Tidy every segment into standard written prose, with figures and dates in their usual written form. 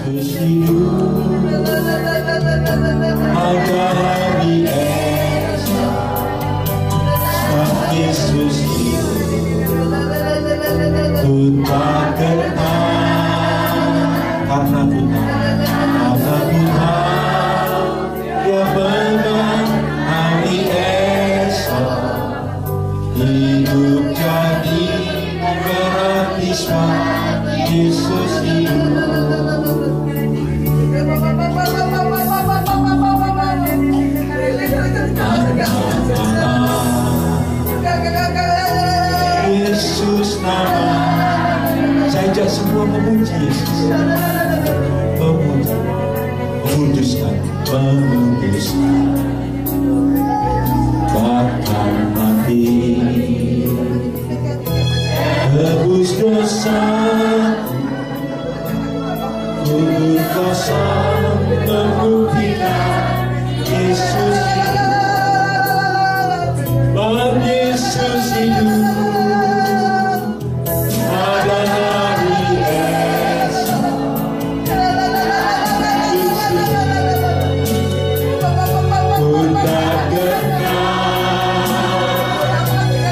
Yesus hidup, ada hari esok. Sebab Yesus hidup, ku tak kenal, karena ku tahu Dia menang hari esok. Hidup jadi gratis, Yesus hidup. Yesus nama, saya ajak semua memuji Yesus. Memuji, memuduskan, bahkan mati, tebus dosa, kubur kosong, membuktikan Yesus hidup. Bahwa Yesus hidup, ada hari esok. Ku tak kenal,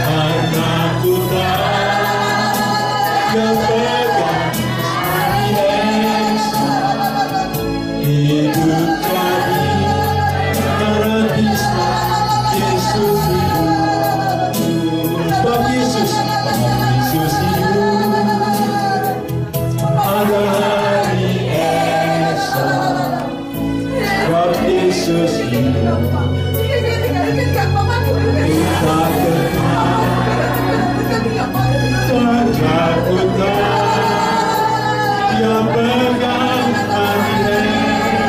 karena ku tahu Dia pegang hari esok. Hidup jadi gratis, Yesus hidup. Sebab Yesus hidup, ada hari esok. Sebab Yesus hidup, tak kenal, ketakutan. Dia pegang hari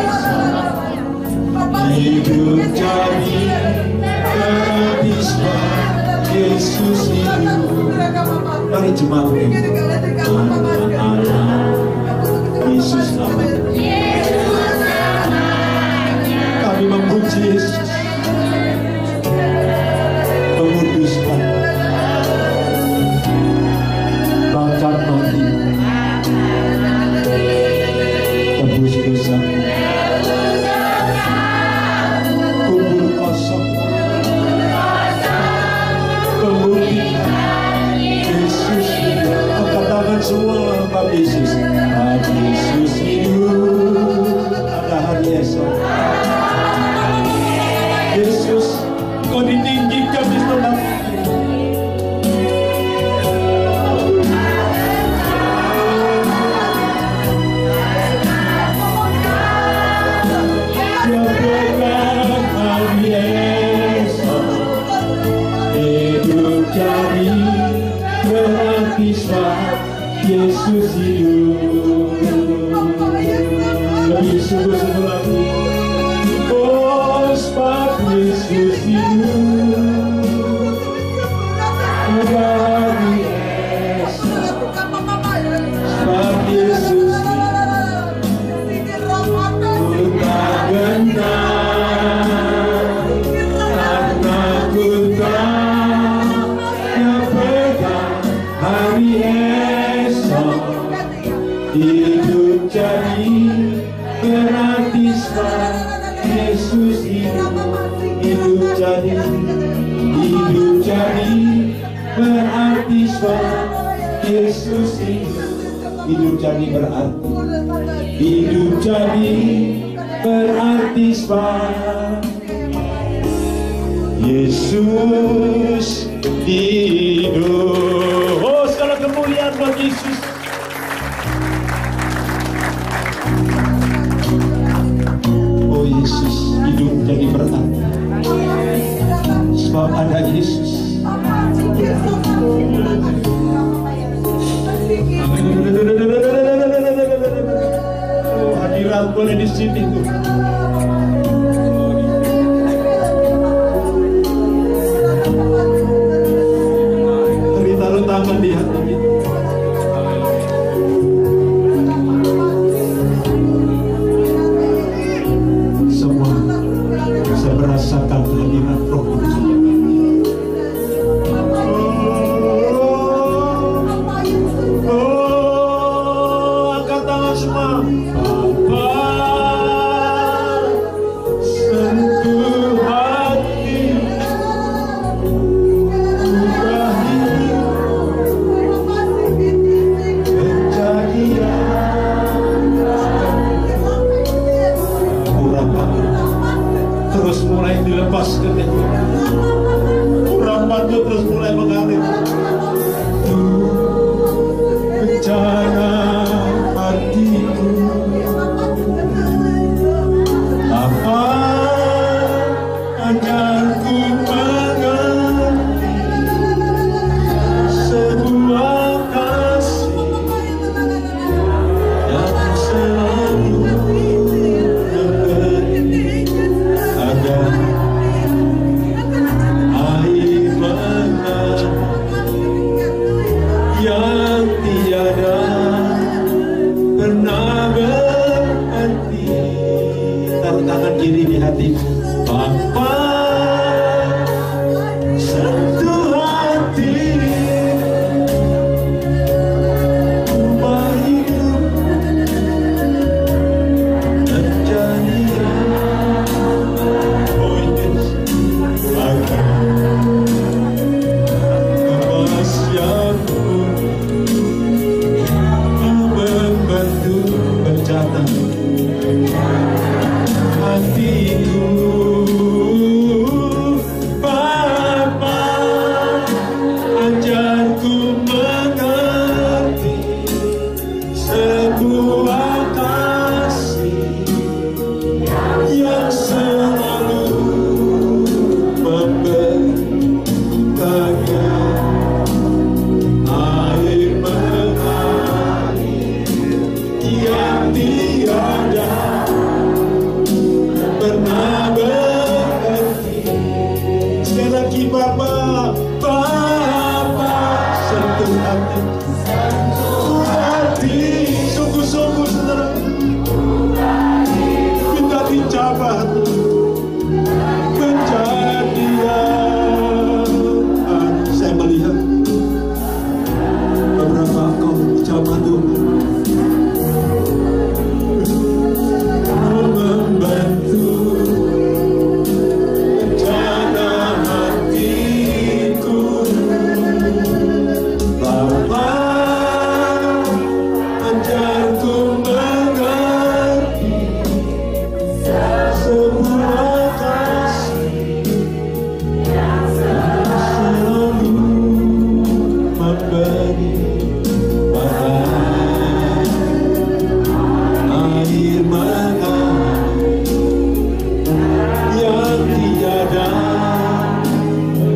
esok. Hidup jadi gratis, Yesus hidup. Mari jemaat Yesus namanya. Kami memuji Yesus, memuduskan, bahkan mati, tebus dosa, kubur kosong, membuktikan Yesus hidup. Angkat tangan semua, Bapa Yesus. Bapa Yesus hidup, ada hari esok. Yesus, Kau ditinggikan di tempat jadi gratis, Yesus hidup. Lebih sungguh-sungguh lagi, oh sebab Yesus hidup, ada hari esok. Sebab Yesus hidup, ku tak gentar, karena ku tahu Dia pegang hari esok. Hidup jadi gratis, Yesus hidup. Hidup jadi berarti, Yesus hidup. Hidup jadi berarti, hidup jadi berarti, Yesus hidup. Oh, segala kemuliaan buat Yesus. Oh, Yesus hidup jadi berarti, sebab ada Yesus. Oh, hadirat boleh di sini tuh. Taruh tangan di hati kita. Semua saya merasakan hadirat Roh Kudus. Oh, angkat tangan semua. mulai dilepaskan ya Tuhan. Urapanmu terus mulai mengalir. Bencana hatiku, apa agar ku mengerti sebuah kasih yang selalu memberi agar air mengalir yang tiada pernah berhenti. Taruh tangan kiri di hatimu. Bapa, sentuh hati, ubah hidup menjadi agar kebasyaku membantu berjalan hatiku. Bapa, ajarku mengerti sebuah kasih yang selalu memberi bagian air mengalir yang tiada pernah berhenti. Sekali lagi Bapa, Bapa, sentuh hati, sungguh-sungguh saudara, minta dicabat kejadian. Saya melihat beberapa kau jabat Tuhan membantu rencana hatiku. Bapa, ajarku mengerti sebuah kasih yang selalu memberi bagai air mengalir yang tiada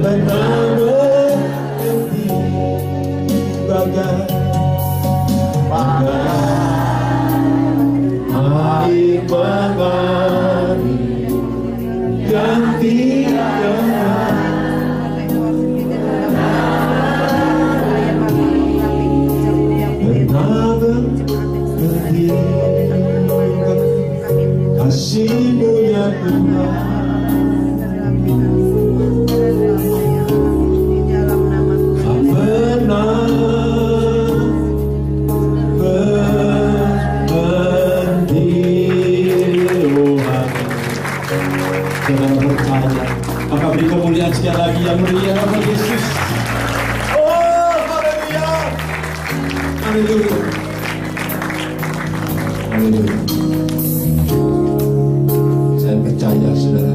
pernah berhenti, bagai air mengalir yang tiada pernah berhenti. Kasih-Mu yang benar tak pernah berhenti. Saudara percaya, maka beri kemuliaan sekali lagi yang mulia nama Yesus. Oh, haleluya, haleluya, haleluya. Saya percaya saudara,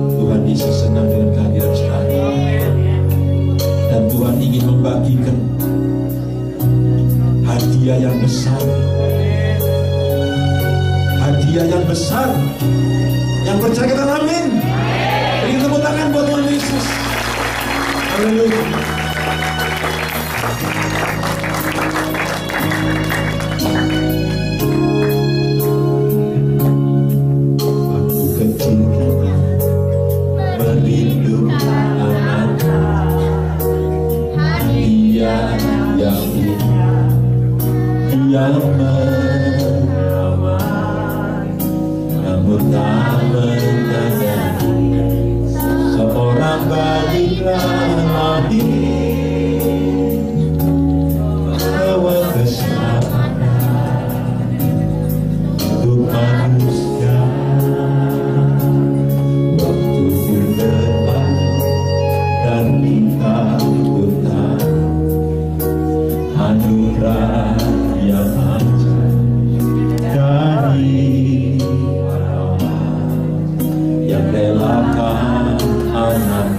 Tuhan Yesus senang dengan kehadiran saudara, dan Tuhan ingin membagikan hadiah yang besar, hadiah yang besar. Yang percaya kata amin. Beri tepuk tangan buat Tuhan Yesus. Haleluya. Waktu kecil merindu anak, dia yang namun tak menyadari seorang bayi lahir membawa keselamatan untuk manusia. Waktu berdepan dan kita hutan, anugerah yang ajaib dari Allah yang rela Bukan anak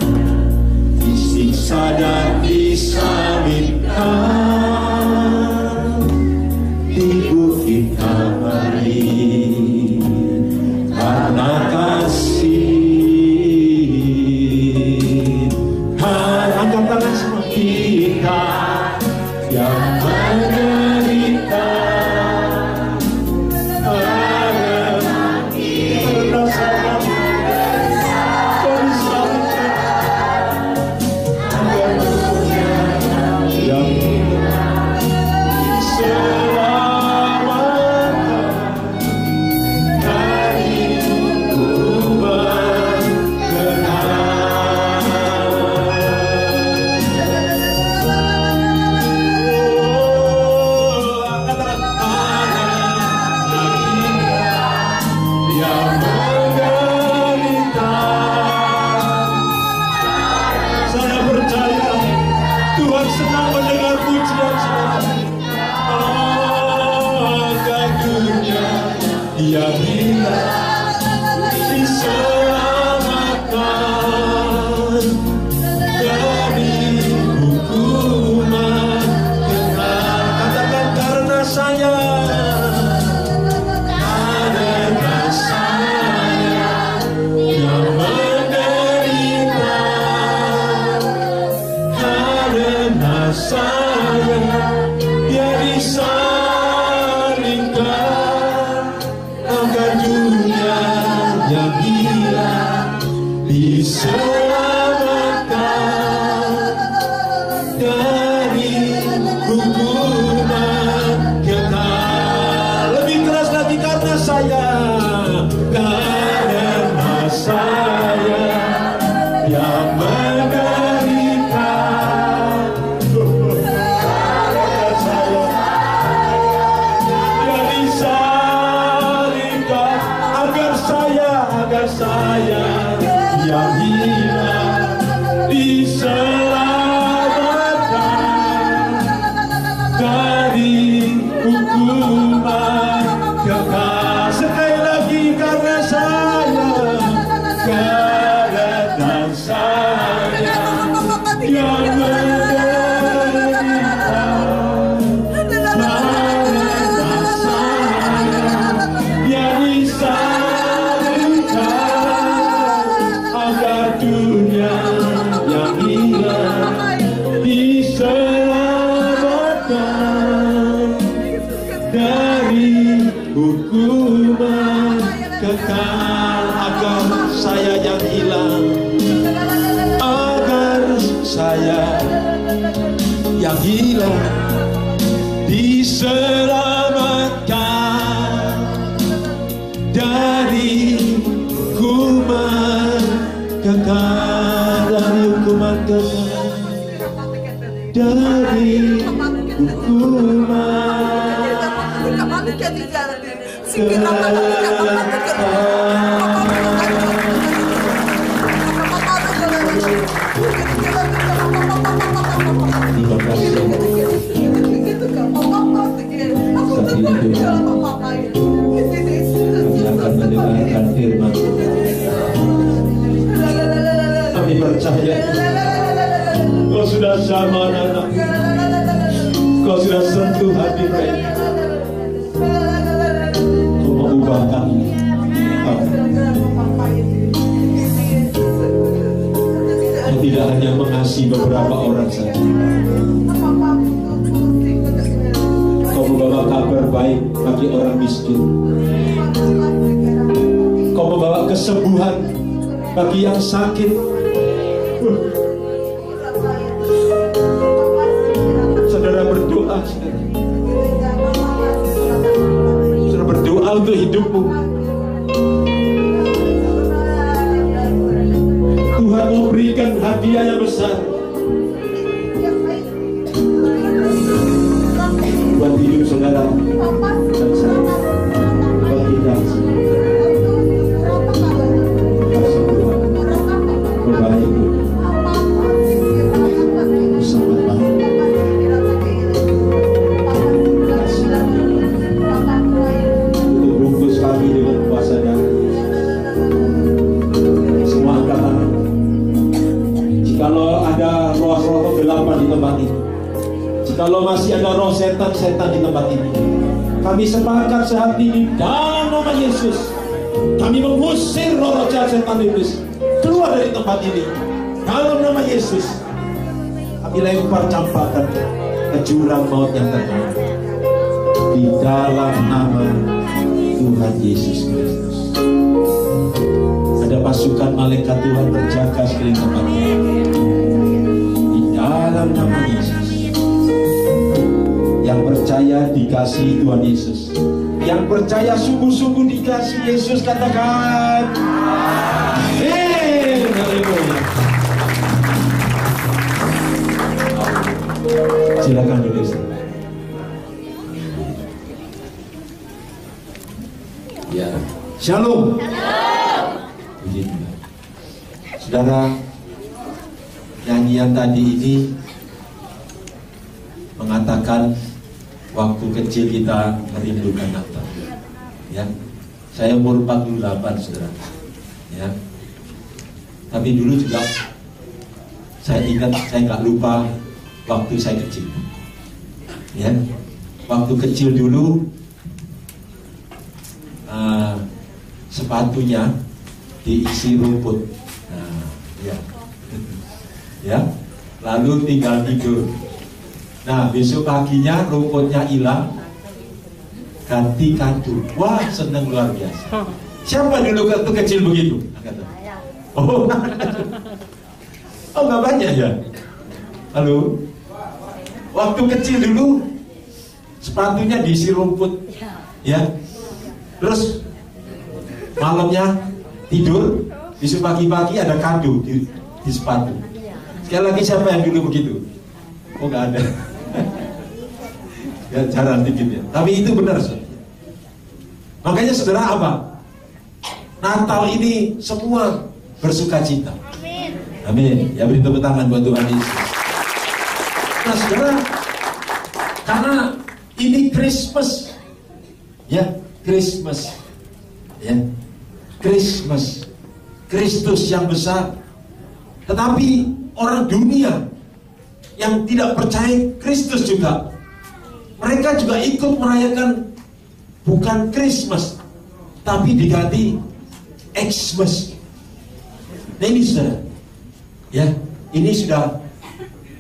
disiksa dan disalibkan di bukit Kalvari karena kasih. Angkat tangan semua. Kita yang menderita bagi yang sakit. Saudara berdoa, saudara berdoa untuk hidupmu. Tuhan mau berikan hadiah yang besar buat hidup saudara dan saya, buat kita. tempat ini. Jikalau masih ada roh setan di tempat ini, kami sepakat saat ini dalam nama Yesus, kami mengusir roh jahat setan iblis keluar dari tempat ini. Dalam nama Yesus, kami lempar campakkan ke jurang maut yang terdalam. Di dalam nama Tuhan Yesus Kristus. Ada pasukan malaikat Tuhan berjaga sekeliling tempat ini. Di dalam nama Yesus. Yang percaya dikasih Tuhan Yesus, yang percaya sungguh-sungguh dikasih Yesus, katakan amin. Haleluya. Silakan duduk. Ya, shalom. Puji Tuhan. Saudara, nyanyian tadi ini mengatakan waktu kecil kita merindukan Natal. Ya, saya umur 48, saudara. Ya, tapi dulu juga saya ingat, saya nggak lupa waktu saya kecil. Ya, waktu kecil dulu sepatunya diisi rumput. Nah, ya, ya, lalu tinggal tidur. Nah, besok paginya rumputnya hilang, ganti kadu. Wah, seneng luar biasa. Siapa dulu waktu kecil begitu? Oh, oh nggak banyak ya. Halo, waktu kecil dulu sepatunya diisi rumput, ya. Terus malamnya tidur, besok pagi-pagi ada kado di sepatu. Sekali lagi, siapa yang dulu begitu? Oh, nggak ada. Ya, jarang dikit ya. Tapi itu benar, saudara. Makanya saudara apa? Natal ini semua bersuka cita. Amin. Amin. Ya, beri tepuk tangan buat Tuhan Yesus. Nah, saudara, karena ini Christmas, ya, Christmas, ya, Christmas, Kristus yang besar. Tetapi orang dunia yang tidak percaya Kristus juga, mereka juga ikut merayakan bukan Christmas, tapi diganti Xmas. Nah ini saudara, ya, ini sudah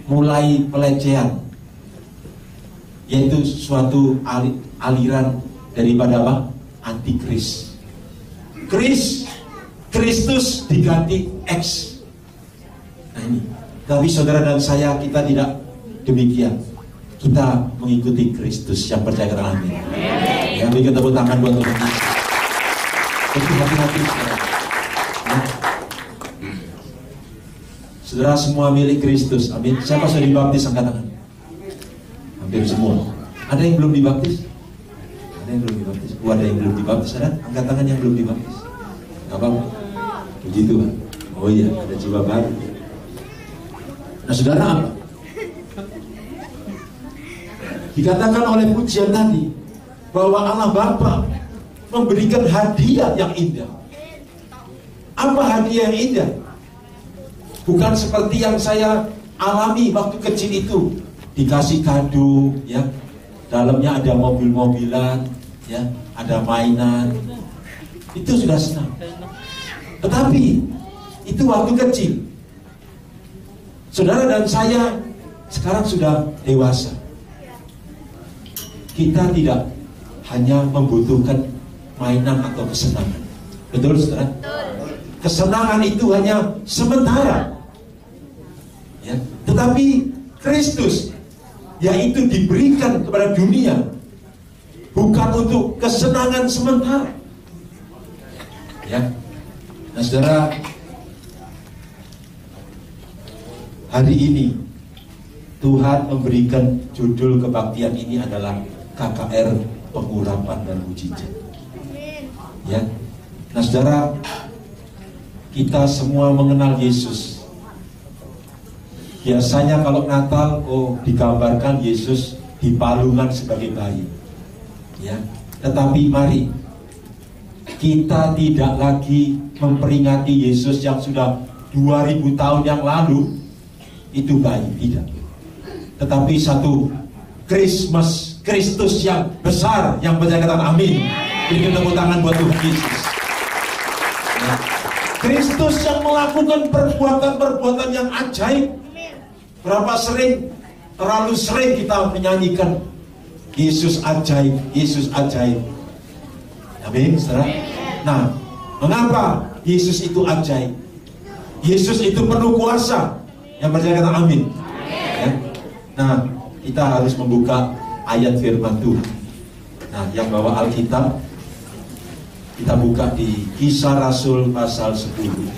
mulai pelecehan, yaitu suatu aliran daripada apa? Antikris. Kristus diganti X. Nah ini, tapi saudara dan saya, kita tidak demikian. Kita mengikuti Kristus yang percaya kepada amin. Ya, beri tepuk tangan buat Tuhan Yesus. Jadi hati-hati saudara. Ya. Saudara semua milik Kristus. Amin. Siapa sudah dibaptis, angkat tangan? Hampir semua. Ada yang belum dibaptis? Ada yang belum dibaptis? Ada yang belum dibaptis? Ada? Angkat tangan yang belum dibaptis. Gak apa-apa. Begitu kan? Oh iya, ada jiwa baru. Nah saudara, apa? Dikatakan oleh pujian tadi bahwa Allah Bapa memberikan hadiah yang indah. Apa hadiah yang indah? Bukan seperti yang saya alami waktu kecil itu, dikasih kado, ya, dalamnya ada mobil-mobilan, ya, ada mainan, itu sudah senang. Tetapi itu waktu kecil. Saudara dan saya sekarang sudah dewasa. Kita tidak hanya membutuhkan mainan atau kesenangan. Betul, saudara? Kesenangan itu hanya sementara, ya. Tetapi Kristus, yaitu diberikan kepada dunia, bukan untuk kesenangan sementara, ya. Nah saudara, hari ini Tuhan memberikan judul kebaktian ini adalah KKR Pengurapan dan Mujizat. Ya. Nah saudara, kita semua mengenal Yesus. Biasanya kalau Natal, digambarkan Yesus di palungan sebagai bayi. Ya. Tetapi mari kita tidak lagi memperingati Yesus yang sudah 2000 tahun yang lalu itu bayi, tidak. tetapi satu Kristus yang besar, yang percaya katakan amin. Berikan tepuk tangan buat Tuhan Yesus. Kristus yang melakukan perbuatan-perbuatan yang ajaib. Berapa sering, terlalu sering kita menyanyikan Yesus ajaib, Yesus ajaib. Amin, saudara. Nah, mengapa Yesus itu ajaib? Yesus itu penuh kuasa. Yang percaya kata amin. Ya. Nah, kita harus membuka ayat firman Tuhan. Nah, yang bawa Alkitab, kita buka di Kisah Rasul pasal 10.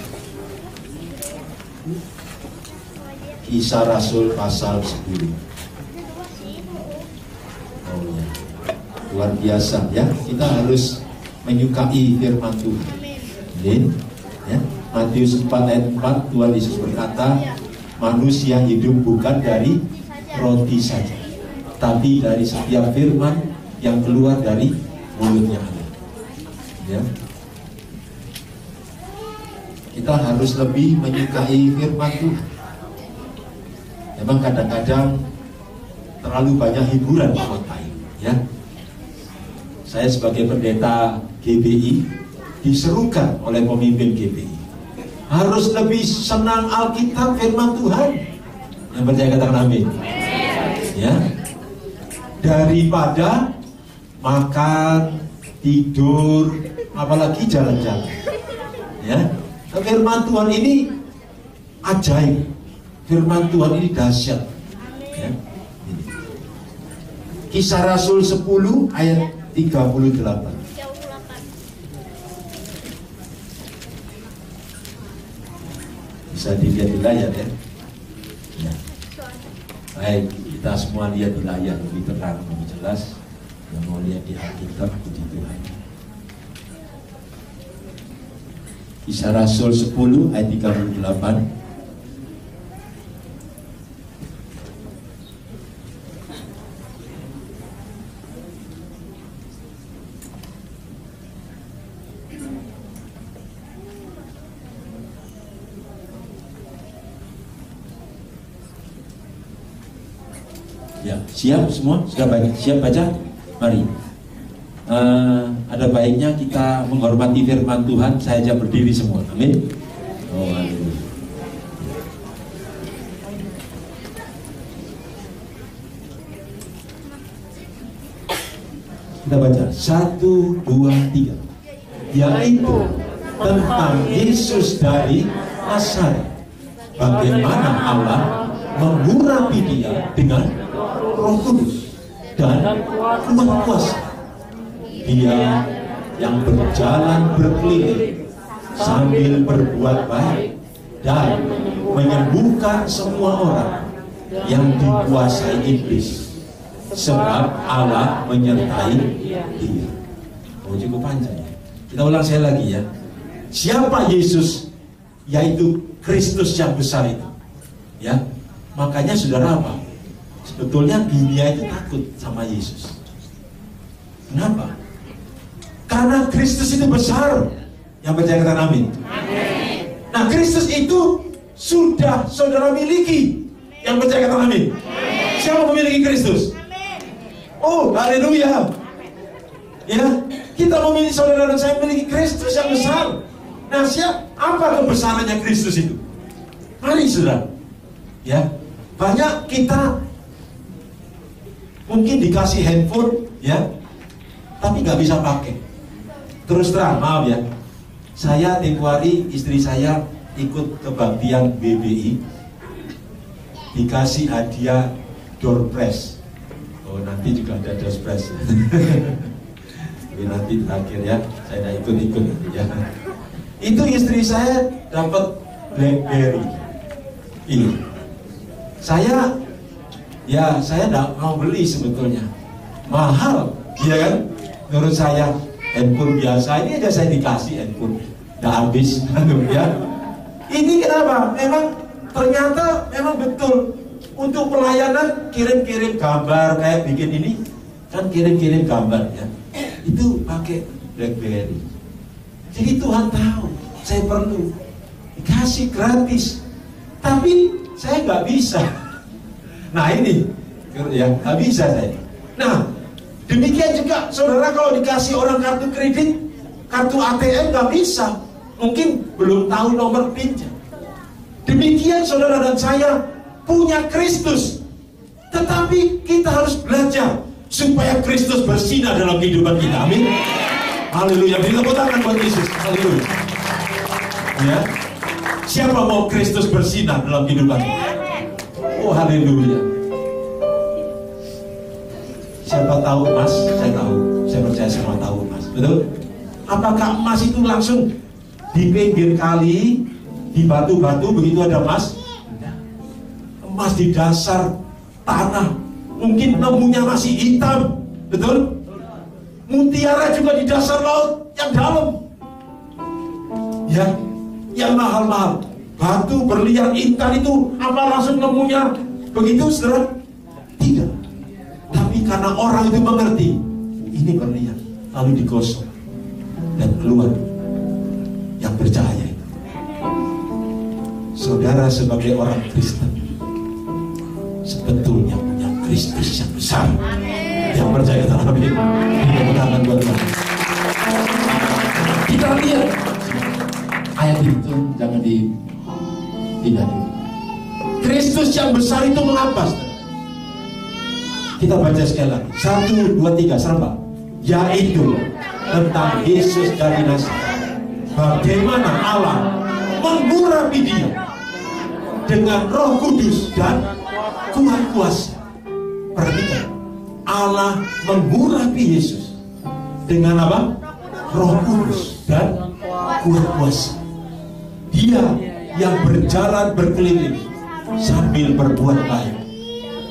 Kisah Rasul pasal 10. Oh ya, luar biasa ya. Kita harus menyukai firman Tuhan. Amin. Ya. Matius 4 ayat 4, Tuhan Yesus berkata, manusia hidup bukan dari roti saja, tapi dari setiap firman yang keluar dari mulutnya Allah. Ya. Kita harus lebih menyukai firman Tuhan. Memang kadang-kadang terlalu banyak hiburan di kota ini. Ya. Saya sebagai pendeta GBI diserukan oleh pemimpin GBI harus lebih senang Alkitab, firman Tuhan. Yang percaya katakan amin. Ya. Daripada makan, tidur, apalagi jalan-jalan. Ya. Firman Tuhan ini ajaib. Firman Tuhan ini dahsyat. Ya. Kisah Rasul 10 ayat 38. Bisa dilihat di layar ya. Ya. Baik, kita semua lihat di layar lebih terang, lebih jelas. Yang mau lihat di Alkitab, puji Tuhan. Kisah Rasul 10 ayat 38. Ya, siap semua? Sudah baik? Siap baca? Mari. Ada baiknya kita menghormati firman Tuhan. Saya aja berdiri semua. Amin. Oh, haleluya. Kita baca 1, 2, 3. Yaitu tentang Yesus dari Nazaret. Bagaimana Allah mengurapi dia dengan Roh Kudus dan kuat kuasa. Dia yang berjalan berkeliling sambil berbuat baik dan menyembuhkan semua orang yang dikuasai iblis, sebab Allah menyertai dia. Oh, cukup panjang ya. Kita ulang sekali lagi ya. Siapa Yesus? Yaitu Kristus yang besar itu. Ya, makanya saudara apa? Sebetulnya dunia itu takut sama Yesus. Kenapa? Karena Kristus itu besar. Yang percaya katakan amin. Nah, Kristus itu sudah saudara miliki. Yang percaya katakan amin. Siapa memiliki Kristus? Oh, haleluya. Ya, kita memiliki, saudara dan saya memiliki Kristus yang besar. Nah, apa kebesarannya Kristus itu? Mari saudara. Ya, banyak kita mungkin dikasih handphone, ya, tapi nggak bisa pakai. Terus terang, maaf ya, saya tempo hari istri saya ikut kebaktian BBI, dikasih hadiah door prize. Oh, nanti juga ada door prize. Tapi nanti terakhir ya, saya ikut ya. Itu istri saya dapat BlackBerry. Ini, saya nggak mau beli sebetulnya, mahal, ya kan? Menurut saya handphone biasa ini aja saya dikasih handphone, nggak habis, ya. Ini kenapa? Ternyata memang betul untuk pelayanan kirim-kirim gambar kayak bikin ini, kan kirim-kirim gambar ya. Itu pakai BlackBerry. Jadi Tuhan tahu saya perlu, dikasih gratis, tapi saya nggak bisa. Nah ini, ya nggak bisa saya. Nah, demikian juga saudara kalau dikasih orang kartu kredit, kartu ATM nggak bisa, mungkin belum tahu nomor PIN-nya. Demikian saudara dan saya punya Kristus, tetapi kita harus belajar supaya Kristus bersinar dalam kehidupan kita. Amin. Haleluya. Beri tepuk tangan buat Yesus. Haleluya. Ya. Siapa mau Kristus bersinar dalam kehidupan kita? Oh, haleluya. Siapa tahu emas? Saya tahu. Saya percaya semua tahu emas. Betul? Apakah emas itu langsung di pinggir kali, di batu-batu begitu ada emas? Emas di dasar tanah, mungkin nemunya masih hitam. Betul? Mutiara juga di dasar laut yang dalam. Ya, yang mahal-mahal. Batu berlian intan itu apa langsung nemunya begitu, saudara? Tidak. Tapi karena orang itu mengerti, ini berlian, lalu digosok dan keluar yang bercahaya itu. Saudara sebagai orang Kristen sebetulnya punya Kristus yang besar. Yang percaya dalam ini, tepuk tangan buat Tuhan. Kita lihat ayat itu, jangan tidak. Kristus yang besar itu mengapa? Kita baca sekali lagi. 1, 2, 3, serempak. Yaitu tentang Yesus dari Nazaret. Bagaimana Allah mengurapi dia dengan Roh Kudus dan kuat kuasa. Perhatikan, Allah mengurapi Yesus dengan apa? Roh Kudus dan kuat kuasa. Dia yang berjalan berkeliling sambil berbuat baik,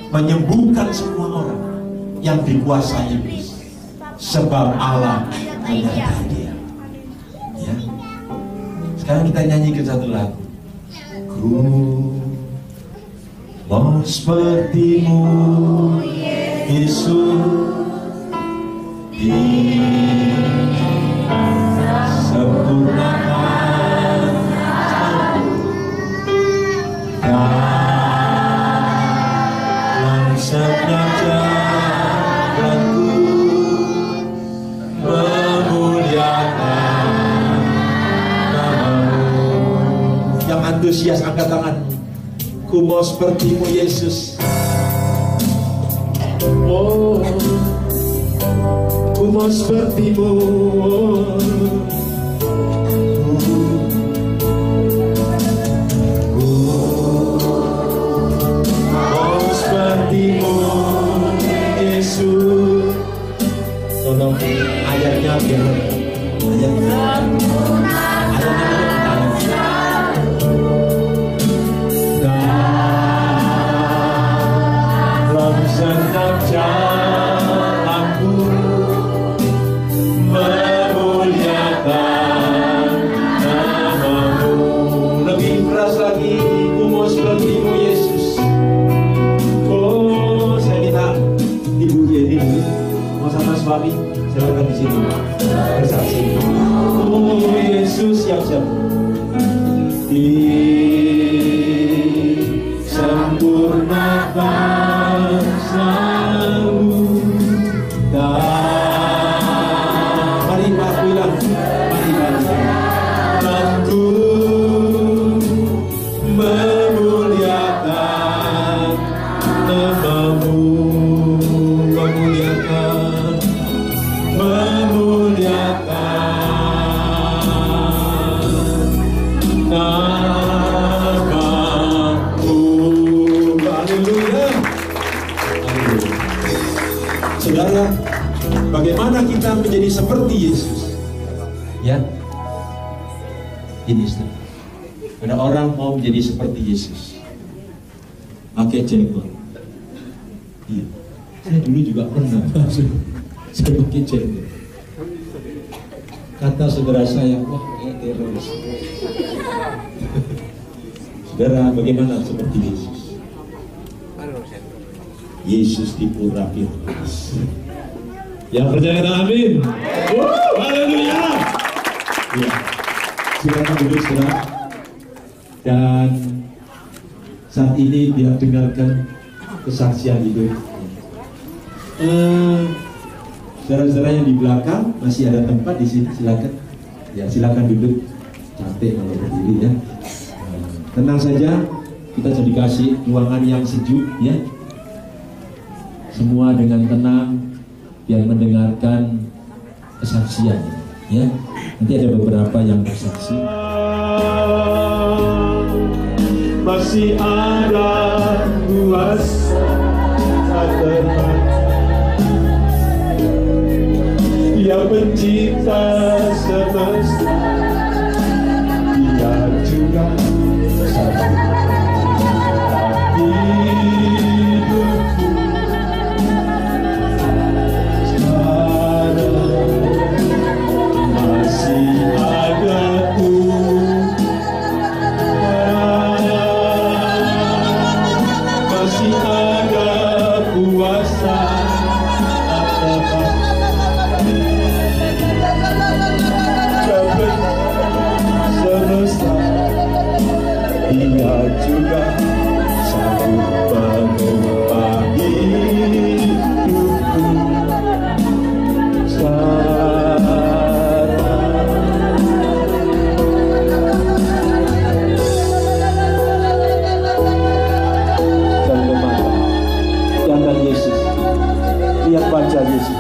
menyembuhkan semua orang yang dikuasai iblis, sebab Allah menyertai dia. Ya. Sekarang kita nyanyikan satu lagu. Ku mau sepertimu, Yesus, disempurnakan dalam setiap jalanku, memuliakan nama-Mu. Yang antusias angkat tangan. Ku mau sepertimu, Yesus. Oh, ku mau sepertimu. Ku mau sepertimu, Yesus. Tolong ayatnya biar setiap jalanku, memuliakan nama-Mu. Lebih keras lagi, ku mau sepertimu, Yesus. Oh, saya minta Ibu Yeni mau sama suami, silakan di sini bersaksi. Oh, Yesus, siap-siap. Disempurnakan selalu. Mari Pak bilang, mari aku memuliakan nama-Mu, memuliakan Saudara, bagaimana kita menjadi seperti Yesus? Ya, ini saudara. Ada orang mau menjadi seperti Yesus, pakai jenggot. Iya, saya dulu juga pernah. Saya pakai jenggot. Kata saudara saya, wah, teroris. Saudara, bagaimana seperti Yesus? Yesus diurapi. Yang percaya, amin. Haleluya. Ya, silakan duduk, saudara. Dan saat ini dia dengarkan kesaksian hidup. Saudara-saudara yang di belakang masih ada tempat di sini, silakan. Ya, silakan duduk. Capek kalau berdiri ya. Tenang saja, kita jadi kasih ruangan yang sejuk ya. Semua dengan tenang biar mendengarkan kesaksian ya. Nanti ada beberapa yang bersaksi. Masih ada kuasa terbatas yang pencipta semesta, Dia juga satu hidupku. Sekarang masih ada masih ada kuasa semesta, Dia juga sanggup mengubah hidupku. Sekarang Yesus, lihat wajah Yesus.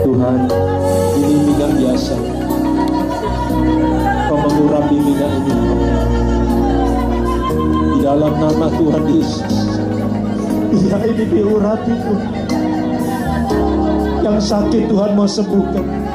Tuhan, ini minyak biasa. Kau mengurapi minyak ini di dalam nama Tuhan Yesus. Minyak ini diurapi Tuhan. Yang sakit Tuhan mau sembuhkan.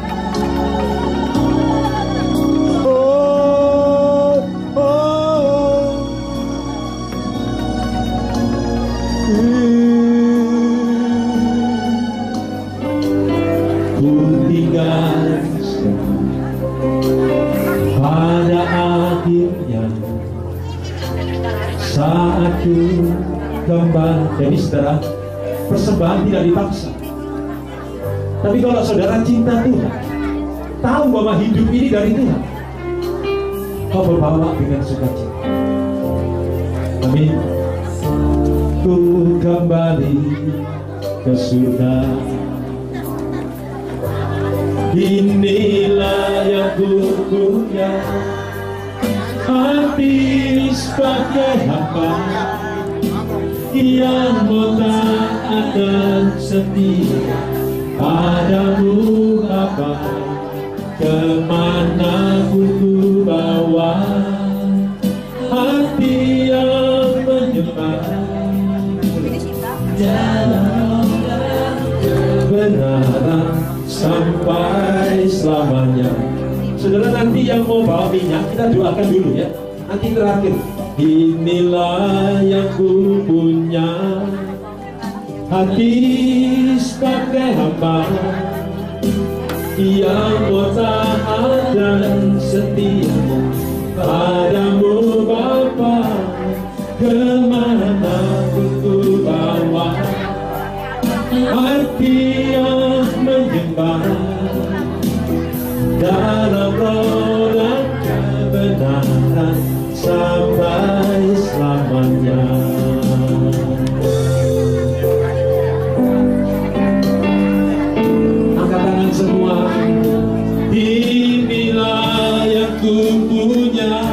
Pada akhirnya saat ku kembali. Jadi saudara, persembahan tidak dipaksa. Tapi kalau saudara cinta Tuhan, tahu bahwa hidup ini dari Tuhan, kau berbawa dengan sukacita. Amin. Ku kembali ke surga. Inilah yang ku punya, hati sebagai hamba yang mau taat dan setia padamu Bapa. Kemana pun ku bawa, hati yang menyembah dalam kebenaran sampai selamanya. Saudara, nanti yang mau bawa minyak kita doakan dulu ya. Nanti terakhir, inilah yang ku punya, hati sebagai hamba yang mau taat dan setia padamu Bapa. Kemana pun ku bawa, hati yang menyembah dalam roh dan kebenaran sampai selamanya. Angkat tangan semua. Inilah yang ku punya,